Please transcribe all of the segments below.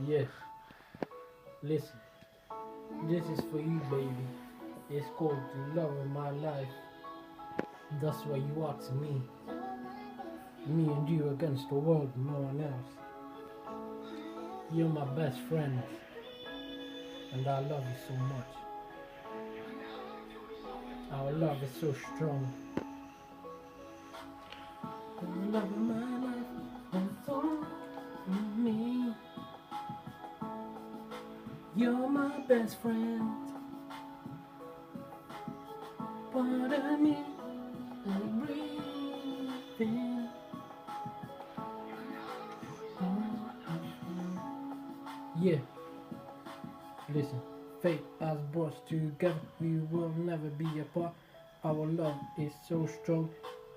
Yes, listen, this is for you, baby. It's called the love of my life. That's why you asked me. Me and you against the world, no one else. You're my best friend, and I love you so much. Our love is so strong. The love of my life is all in me. You're my best friend. Part of me and breathing. Yeah, listen. Fate has brought us together. We will never be apart. Our love is so strong.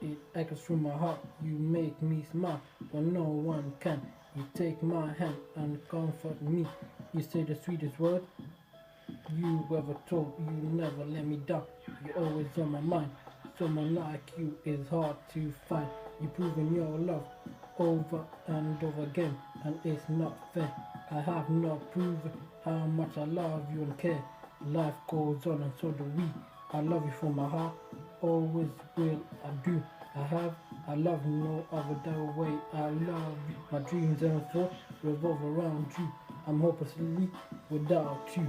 It echoes through my heart. You make me smile when no one can. You take my hand and comfort me. You say the sweetest word you ever told. You never let me down. You're always on my mind. Someone like you is hard to find. You proving your love over and over again, and it's not fair. I have not proven how much I love you and care. Life goes on, and so do we. I love you from my heart, always will I do. I love no other way. I love you. My dreams and thoughts revolve around you. I'm hopelessly without you.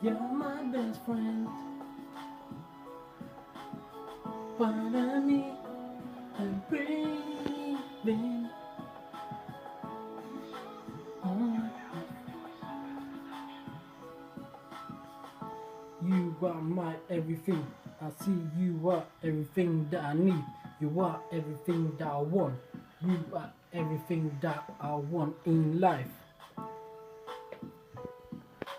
You're my best friend. Part of me and breathing. You are my everything. I see you are everything that I need. You are everything that I want. You are everything that I want in life.